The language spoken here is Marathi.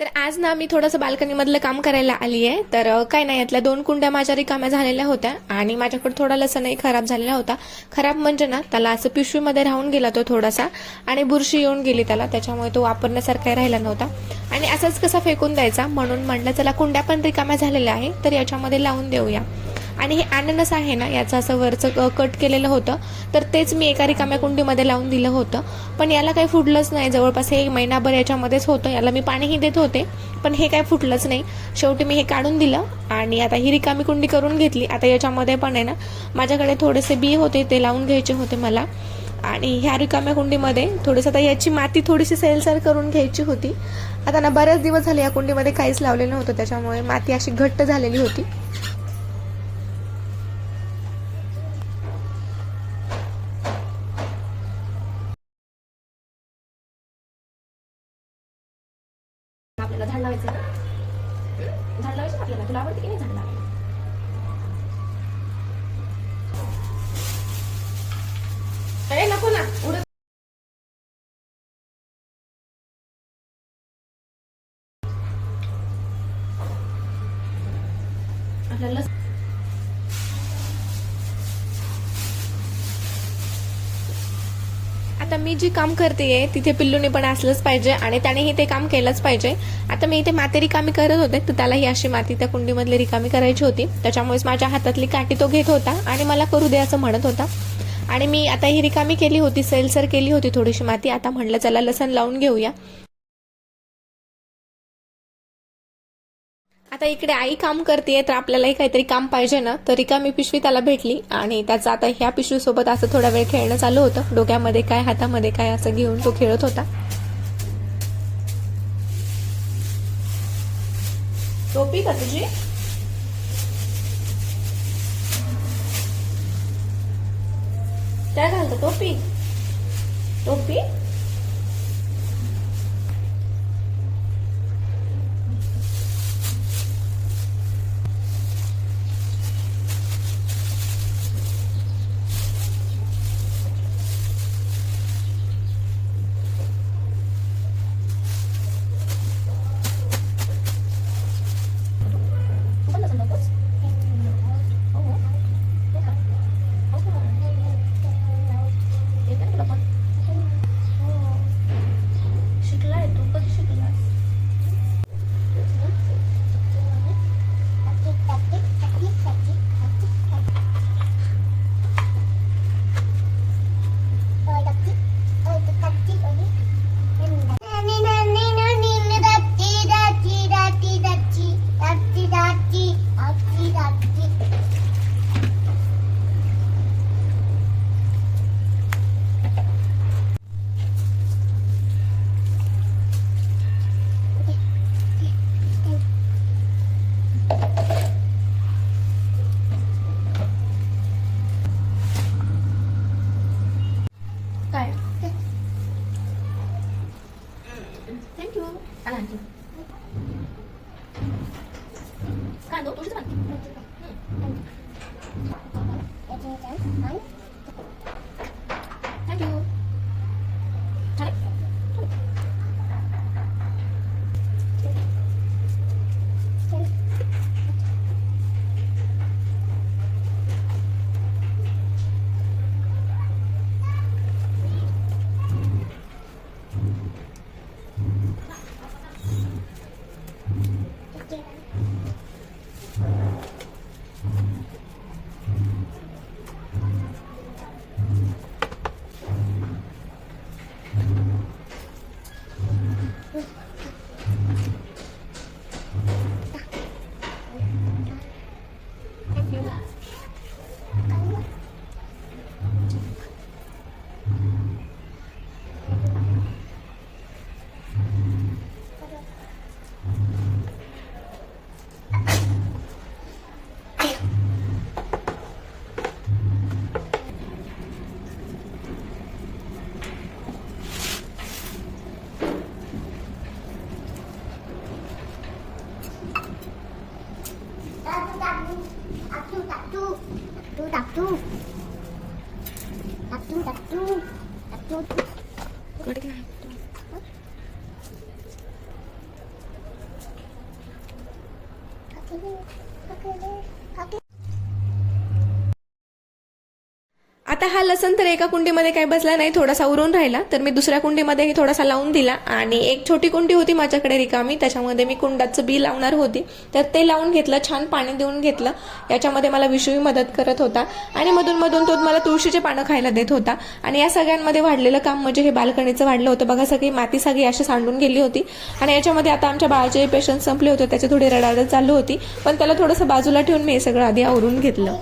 तर आज ना मी थोडंसं बाल्कनीमधलं काम करायला आली आहे. तर काय नाही, यातल्या 2 कुंड्या माझ्या रिकाम्या झालेल्या होत्या आणि माझ्याकडे थोडा लसणही खराब झालेला होता. खराब म्हणजे ना त्याला असं पिशवीमध्ये राहून गेला तो थोडासा आणि बुरशी येऊन गेली त्याला, त्याच्यामुळे तो वापरण्यासारखा राहिला नव्हता आणि असंच कसा फेकून द्यायचा, म्हणून म्हटलं चला कुंड्या पण रिकाम्या झालेल्या आहे तर याच्यामध्ये लावून देऊया. आणि हे अननस आहे ना, याचं असं वरचं कट केलेलं होतं तर तेच मी एका रिकाम्या कुंडीमध्ये लावून दिलं होतं, पण याला काही फुटलंच नाही. जवळपास 1 महिनाभर याच्यामध्येच होतं, याला मी पाणीही देत होते पण हे काही फुटलंच नाही. शेवटी मी हे काढून दिलं आणि आता ही रिकामी कुंडी करून घेतली. आता याच्यामध्ये पण आहे ना, माझ्याकडे थोडेसे बी होते ते लावून घ्यायचे होते मला आणि ह्या रिकाम्या कुंडीमध्ये थोडंसं आता याची माती थोडीशी सैलसर करून घ्यायची होती. आता ना बऱ्याच दिवस झाले या कुंडीमध्ये काहीच लावलेलं नव्हतं, त्याच्यामुळे माती अशी घट्ट झालेली होती. आपल्याला झाड लावायचं ना, झाड लावायचं आपल्याला. तुला आवडते की नाही झाड लावायला? अरे नको ना, उडत. आपल्याला आता मी जी काम करतेय तिथे पिल्लूने पण असलंच पाहिजे आणि त्यानेही ते काम केलंच पाहिजे. आता मी इथे माती रिकामी करत होते तर त्याला ही अशी माती त्या कुंडीमधली रिकामी करायची होती, त्याच्यामुळेच माझ्या हातातली काठी तो घेत होता आणि मला करू दे असं म्हणत होता. आणि मी आता ही रिकामी केली होती, सैलसर केली होती थोडीशी माती. आता म्हटलं चला लसण लावून घेऊया. आता इकडे आई काम करते तर आपल्यालाही काहीतरी काम पाहिजे ना, तर रिकामी पिशवी त्याला भेटली आणि त्याचं आता ह्या पिशवीसोबत असं थोडा वेळ खेळणं चालू होतं. डोक्यामध्ये काय हातामध्ये काय असं घेऊन तो खेळत होता. टोपी का तुझी? काय घालतं? टोपी? टोपी? शिकलाय तू? कधी शिकलास? काय? थँक्यू. आला आणखी. काय नो तुझीच बाकी. थँक्यू. आता हा लसण तर एका कुंडीमध्ये काही बसला नाही, थोडासा उरून राहिला, तर मी दुसऱ्या कुंडीमध्ये थोडासा लावून दिला. आणि एक छोटी कुंडी होती माझ्याकडे रिकामी, त्याच्यामध्ये मी कुंडाचं बी लावणार होती, तर ते लावून घेतलं, छान पाणी देऊन घेतलं. याच्यामध्ये मला विशूही मदत करत होता आणि मधून मधून तो मला तुळशीचे पानं खायला देत होता. आणि या सगळ्यांमध्ये वाढलेलं काम म्हणजे हे बाल्कनीचं वाढलं होतं बघा. सगळी माती सगळी अशी सांडून गेली होती. आणि याच्यामध्ये आता आमच्या बाळाचे पेशंट संपले होते, त्याची थोडी रडारड चालू होती, पण त्याला थोडंसं बाजूला ठेवून मी हे सगळं आधी आवरून घेतलं.